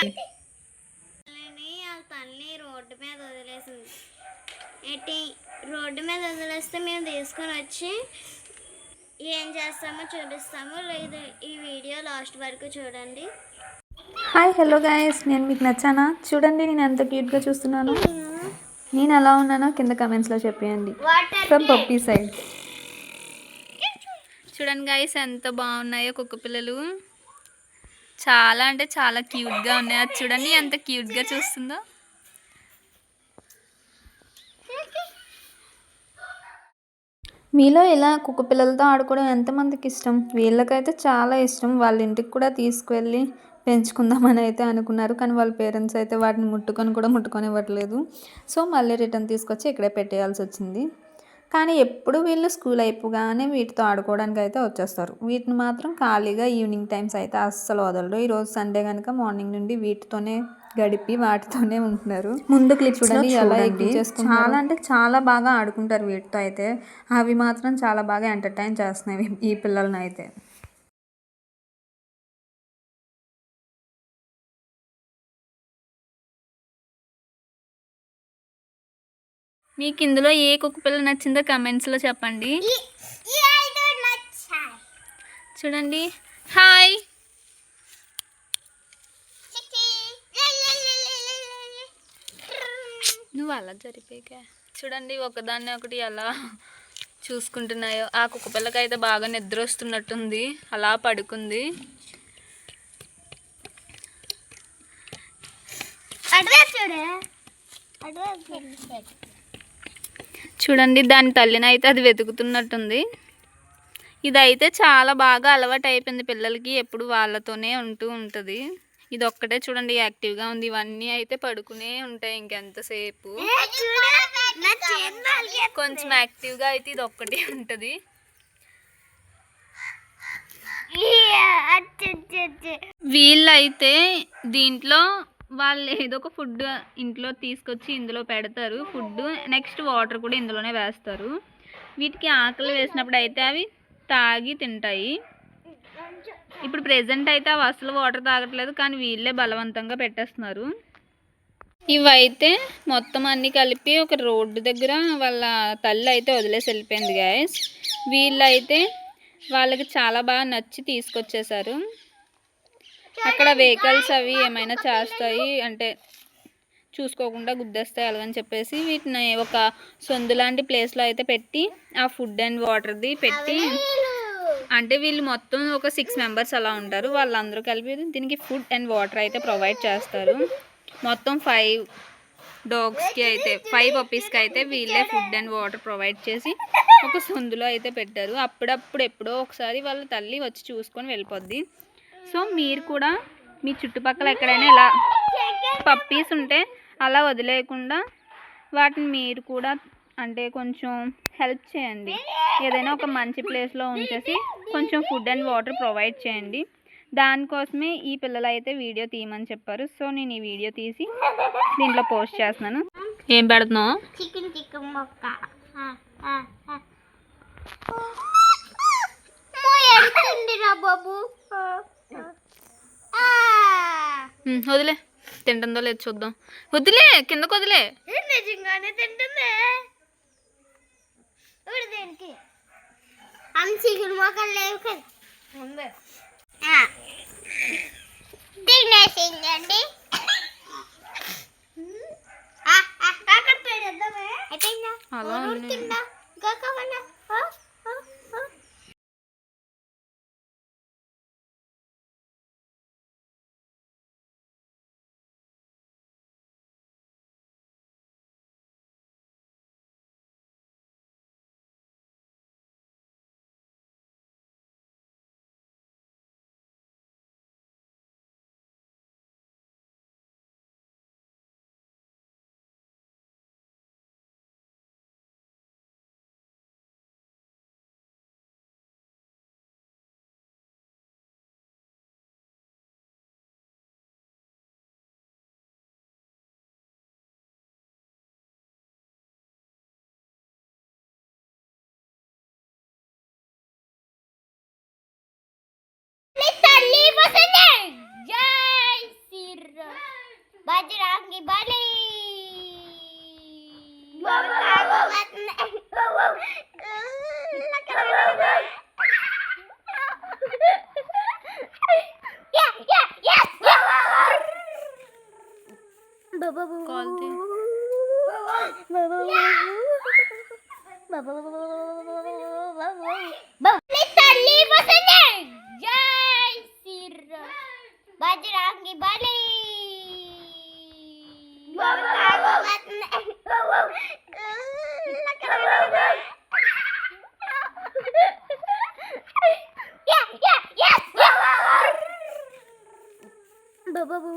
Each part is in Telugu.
వాళ్ళ తల్లి రోడ్డు మీద వదిలేసింది. రోడ్డు మీద వదిలేస్తే మేము తీసుకొని వచ్చి ఏం చేస్తామో చూపిస్తాము. లేదు ఈ వీడియో లాస్ట్ వరకు చూడండి. హాయ్ హలో గైస్, నేను మీకు నచ్చానా? చూడండి నేను ఎంత క్యూట్గా చూస్తున్నాను. నేను ఎలా ఉన్నానో కింద కమెంట్స్లో చెప్పేయండి. From puppy side. చూడండి గైస్ ఎంత బాగున్నాయో కుక్క పిల్లలు. చాలా అంటే చాలా క్యూట్గా ఉన్నాయి. అది చూడండి ఎంత క్యూట్గా చూస్తుందో. మీలో ఇలా కుక్క పిల్లలతో ఆడుకోవడం ఎంతమందికి ఇష్టం? వీళ్ళకైతే చాలా ఇష్టం. వాళ్ళ ఇంటికి కూడా తీసుకువెళ్ళి పెంచుకుందామని అయితే అనుకున్నారు. కానీ వాళ్ళ పేరెంట్స్ అయితే వాటిని ముట్టుకొనివ్వట్లేదు. సో మళ్ళీ రిటర్న్ తీసుకొచ్చి ఇక్కడే పెట్టేయాల్సి వచ్చింది. కానీ ఎప్పుడు వీళ్ళు స్కూల్ అయిపోగానే వీటితో ఆడుకోవడానికి అయితే వచ్చేస్తారు. వీటిని మాత్రం ఖాళీగా ఈవినింగ్ టైమ్స్ అయితే అస్సలు వదలరు. ఈరోజు సండే కనుక మార్నింగ్ నుండి వీటితోనే గడిపి వాటితోనే ఉంటున్నారు. ముందు క్లిప్ చూడండి ఎలా చాలా అంటే చాలా బాగా ఆడుకుంటారు వీటితో అయితే. అవి మాత్రం చాలా బాగా ఎంటర్టైన్ చేస్తున్నాయి ఈ పిల్లల్ని అయితే. మీకు ఇందులో ఏ కుక్క పిల్ల నచ్చిందో కమెంట్స్లో చెప్పండి. చూడండి హాయ్. నువ్వు అలా జరిపోయాక చూడండి ఒకదాన్ని ఒకటి ఎలా చూసుకుంటున్నాయో. ఆ కుక్క పిల్లకి అయితే బాగా నిద్ర వస్తున్నట్టుంది, అలా పడుకుంది. చూడండి దాని తల్లిని అయితే అది వెతుకుతున్నట్టుంది. ఇదైతే చాలా బాగా అలవాటు అయిపోయింది పిల్లలకి, ఎప్పుడు వాళ్ళతోనే ఉంటుంది. ఇది ఒక్కటే చూడండి యాక్టివ్గా ఉంది. ఇవన్నీ అయితే పడుకునే ఉంటాయి ఇంకెంతసేపు. కొంచెం యాక్టివ్గా అయితే ఇది ఒక్కటే ఉంటుంది. వీళ్ళైతే దీంట్లో వాళ్ళు ఏదో ఒక ఫుడ్ ఇంట్లో తీసుకొచ్చి ఇందులో పెడతారు ఫుడ్. నెక్స్ట్ వాటర్ కూడా ఇందులోనే వేస్తారు. వీటికి ఆకలి వేసినప్పుడు అయితే అవి తాగి తింటాయి. ఇప్పుడు ప్రెజెంట్ అయితే అవి అసలు వాటర్ తాగట్లేదు, కానీ వీళ్ళే బలవంతంగా పెట్టేస్తున్నారు. ఇవైతే మొత్తం అన్నీ కలిపి ఒక రోడ్డు దగ్గర వాళ్ళ తల్లి అయితే వదిలేసి వెళ్ళిపోయింది గైస్. వీళ్ళైతే వాళ్ళకి చాలా బాగా నచ్చి తీసుకొచ్చేసారు. అక్కడ వెహికల్స్ అవి ఏమైనా చేస్తాయి అంటే చూసుకోకుండా గుద్దేస్తాయి అలాగని చెప్పేసి వీటిని ఒక సొందు లాంటి ప్లేస్లో అయితే పెట్టి ఆ ఫుడ్ అండ్ వాటర్ది పెట్టి, అంటే వీళ్ళు మొత్తం ఒక 6 మెంబర్స్ అలా ఉంటారు. వాళ్ళందరూ కలిపి దీనికి ఫుడ్ అండ్ వాటర్ అయితే ప్రొవైడ్ చేస్తారు. మొత్తం 5 డాగ్స్కి అయితే 5 పప్పీస్కి అయితే వీళ్ళే ఫుడ్ అండ్ వాటర్ ప్రొవైడ్ చేసి ఒక సొందులో అయితే పెట్టారు. అప్పుడప్పుడు ఎప్పుడో ఒకసారి వాళ్ళ తల్లి వచ్చి చూసుకొని వెళ్ళిపోద్ది. సో మీరు కూడా మీ చుట్టుపక్కల ఎక్కడైనా ఇలా పప్పీస్ ఉంటే అలా వదిలేయకుండా వాటిని మీరు కూడా అంటే కొంచెం హెల్ప్ చేయండి. ఏదైనా ఒక మంచి ప్లేస్లో ఉంచేసి కొంచెం ఫుడ్ అండ్ వాటర్ ప్రొవైడ్ చేయండి. దానికోసమే ఈ పిల్లలు అయితే వీడియో తీయమని చెప్పారు. సో నేను ఈ వీడియో తీసి దీంట్లో పోస్ట్ చేస్తున్నాను. ఏం పెడుతున్నావు? చికెన్ మొక్క. వదిలే, తింటుందో లేదు చూద్దాం. వదిలే, కిందకు వదిలే. నిజంగానే తింటుంది. దేనికి చికెన్ మొక్కలు లేవు కదా తినేసిందండి. అలా కాల్తీ బజరంగి బలి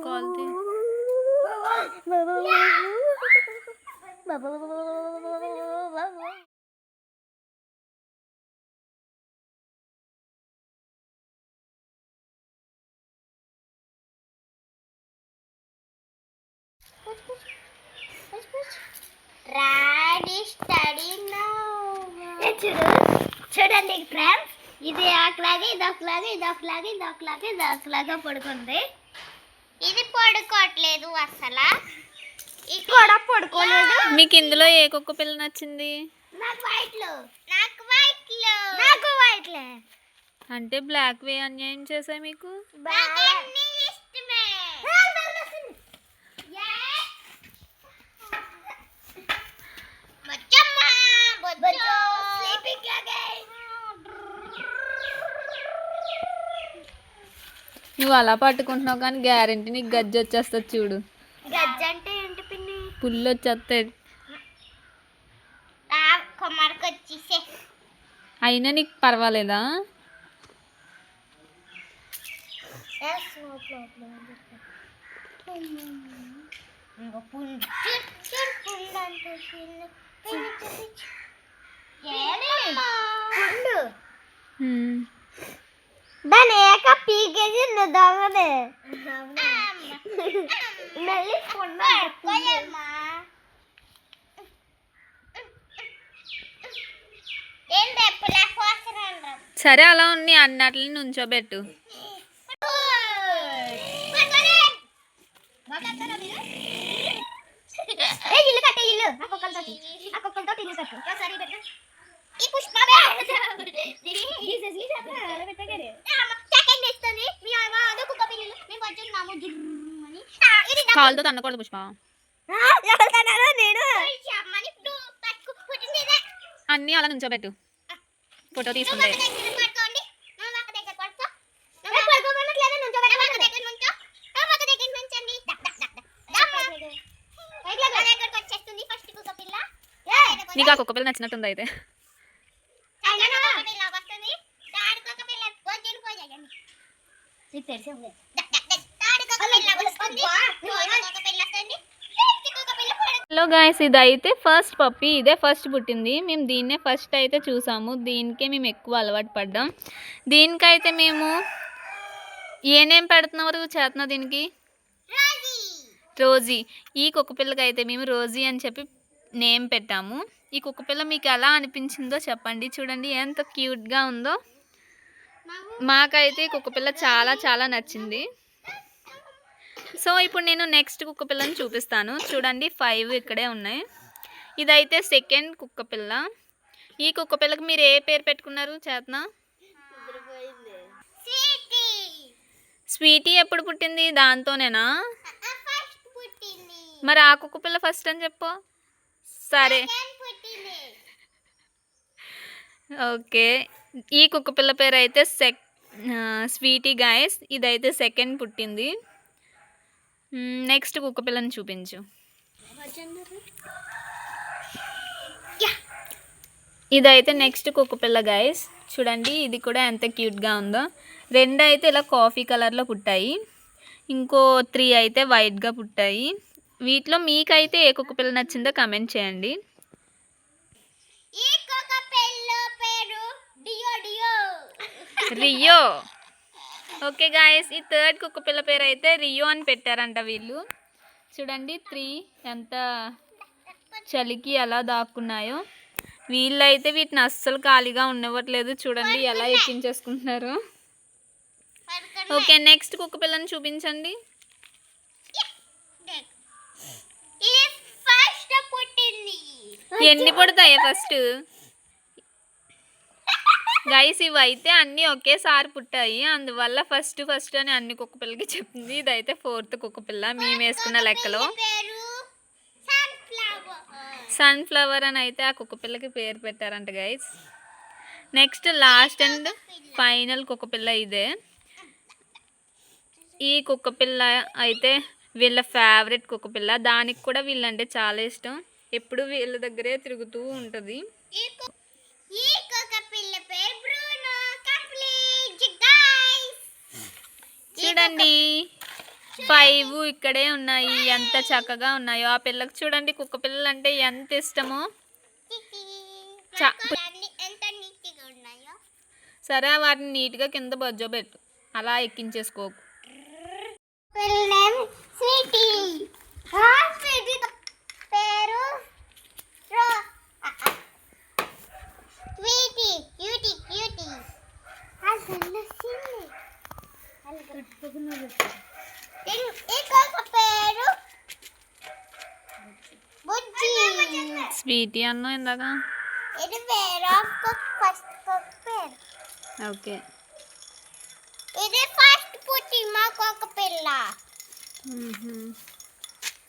కాల్తీ చూడండి ఫ్రెండ్స్, ఇది ఆకులాగా ఇది ఒకలాగా ఇది ఒకలాగా ఇది ఒకలాగా ఇది ఒకలాగా పడుకుంది. ఇది పడుకోవట్లేదు అసలు, ఇది కూడా పడుకోలేదు. మీకు ఇందులో ఏ కుక్క పిల్ల నచ్చింది? నాకు వైట్లు నాకు వైట్లు నాకు వైట్లే. అంటే బ్లాక్ వే అన్యాయం చేసాయి మీకు? అన్నీ ఇష్టమే. నువ్వు అలా పట్టుకుంటున్నావు కానీ గ్యారెంటీ నీకు గజ్జి వచ్చేస్తుంది చూడు. గజ్జ అంటే ఏంటి పిన్ని? పుల్లు వచ్చేస్తాయి. కొమ్మరికి వచ్చేసే. అయినా నీకు పర్వాలేదా? దాని ఏక పీకేసి దొంగనే మళ్ళీ సరే అలా ఉన్ని అన్నట్లని నుంచోబెట్టు. ఇల్లు కట్టే ఇల్లు ఆ కుక్కలతో ఇల్లు కట్టు. ఈ పుష్ప కాలుతో తన్నకూడదు పుష్ప. అన్నీ అలా నుంచోబెట్టు, ఫోటో తీసుకుంటే. నీకు ఆ కుక్క పిల్ల నచ్చినట్టుంది అయితే. హలో గాయస్, ఇదైతే ఫస్ట్ పప్పి, ఇదే ఫస్ట్ పుట్టింది. మేము దీన్నే ఫస్ట్ అయితే చూసాము, దీనికే మేము ఎక్కువ అలవాటు పడ్డాం. దీనికైతే మేము ఏ నేమ్ పెడుతున్నారు చేస్తున్నాం దీనికి? రోజీ. ఈ కుక్కపిల్లకి అయితే మేము రోజీ అని చెప్పి నేమ్ పెట్టాము. ఈ కుక్కపిల్ల మీకు ఎలా అనిపించిందో చెప్పండి. చూడండి ఎంత క్యూట్గా ఉందో. మాకైతే ఈ కుక్కపిల్ల చాలా చాలా నచ్చింది. సో ఇప్పుడు నేను నెక్స్ట్ కుక్కపిల్లని చూపిస్తాను. చూడండి 5 ఇక్కడే ఉన్నాయి. ఇదైతే సెకండ్ కుక్కపిల్ల. ఈ కుక్కపిల్లకి మీరు ఏ పేరు పెట్టుకున్నారు చేతన? స్వీటీ. ఎప్పుడు పుట్టింది? దాంతోనేనా? మరి ఆ కుక్కపిల్ల ఫస్ట్ అని చెప్పు. సరే ఓకే. ఈ కుక్కపిల్ల పేరు అయితే స్వీటీ గాయస్. ఇదైతే సెకండ్ పుట్టింది. నెక్స్ట్ కుక్కపిల్లని చూపించు. ఇదైతే నెక్స్ట్ కుక్కపిల్ల గాయస్. చూడండి ఇది కూడా ఎంత క్యూట్గా ఉందో. 2 అయితే ఇలా కాఫీ కలర్లో పుట్టాయి, ఇంకో 3 అయితే వైట్గా పుట్టాయి. వీటిలో మీకైతే ఏ కుక్కపిల్ల నచ్చిందో కమెంట్ చేయండి. రియో. ఓకే గాయస్, ఈ థర్డ్ కుక్కపిల్ల పేరు అయితే రియో అని పెట్టారంట వీళ్ళు. చూడండి 3 ఎంత చలికి ఎలా దాక్కున్నాయో. వీళ్ళైతే వీటిని అస్సలు ఖాళీగా ఉండవట్లేదు. చూడండి ఎలా ఎక్కించేసుకుంటున్నారు. ఓకే నెక్స్ట్ కుక్కపిల్లని చూపించండి. ఎన్ని పడతాయి ఫస్ట్? గైస్ ఇవైతే అన్నీ ఒకేసారి పుట్టాయి, అందువల్ల ఫస్ట్ అని అన్ని కుక్కపిల్లకి చెప్తుంది. ఇదైతే 4th కుక్కపిల్ల మేము వేసుకున్న లెక్కలో. సన్ఫ్లవర్ అని అయితే ఆ కుక్క పిల్లకి పేరు పెట్టారంట guys. Next last and final కుక్క పిల్ల ఇదే. ఈ కుక్క పిల్ల అయితే వీళ్ళ ఫేవరెట్ కుక్క పిల్ల. దానికి కూడా వీళ్ళంటే చాలా ఇష్టం. ఎప్పుడు వీళ్ళ దగ్గరే తిరుగుతూ ఉంటుంది. ఈ కుక్క పిల్ల పేరు బ్రూనో. Complete guys. చూడండి 5 ఇక్కడే ఉన్నాయి. ఎంత చక్కగా ఉన్నాయో. ఆ పిల్లకి చూడండి కుక్క పిల్లలు అంటే ఎంత ఇష్టమో. ఎంత నీట్గా ఉన్నాయో. సరే వాటిని నీట్గా కింద బొజ్జోబెట్టు, అలా ఎక్కించేసుకోకు. స్వీటీ. స్వీటీ పేరు స్వీటీ. Cutie cutie. ఇంకొక పేరు బుజ్జి. స్వీటీ అన్నో ఇందాక. ఇది పేరు ఫస్ట్ కుక్క పేరు. ఓకే. ఇది ఫస్ట్ పుట్టి మా కుక్క పిల్ల.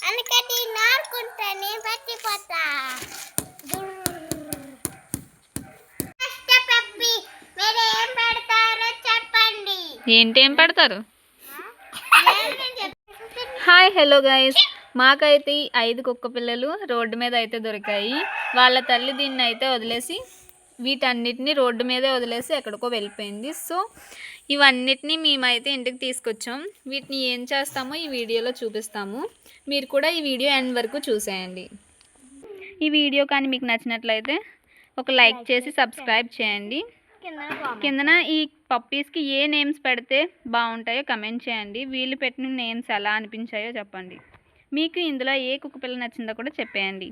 అందుకని నాడుకుంటానే పట్టిపోతా. పప్పి మీరు ఏం పెడతారో చెప్పండి. ఏం పెడతారు? హాయ్ హలో గైస్, మాకైతే ఈ 5 కుక్క పిల్లలు రోడ్డు మీద అయితే దొరికాయి. వాళ్ళ తల్లి దీన్ని అయితే వదిలేసి వీటన్నిటిని రోడ్డు మీదే వదిలేసి ఎక్కడికో వెళ్ళిపోయింది. సో ఇవన్నిటిని మేమైతే ఇంటికి తీసుకొచ్చాం. వీటిని ఏం చేస్తామో ఈ వీడియోలో చూపిస్తాము. మీరు కూడా ఈ వీడియో ఎండ్ వరకు చూసేయండి. ఈ వీడియో కానీ మీకు నచ్చినట్లయితే ఒక లైక్ చేసి సబ్స్క్రైబ్ చేయండి. కిందన ఈ పప్పీస్కి ఏ నేమ్స్ పెడితే బాగుంటాయో కమెంట్ చేయండి. వీళ్ళు పెట్టిన నేమ్స్ ఎలా అనిపించాయో చెప్పండి. మీకు ఇందులో ఏ కుక్క పిల్ల నచ్చిందో కూడా చెప్పేయండి.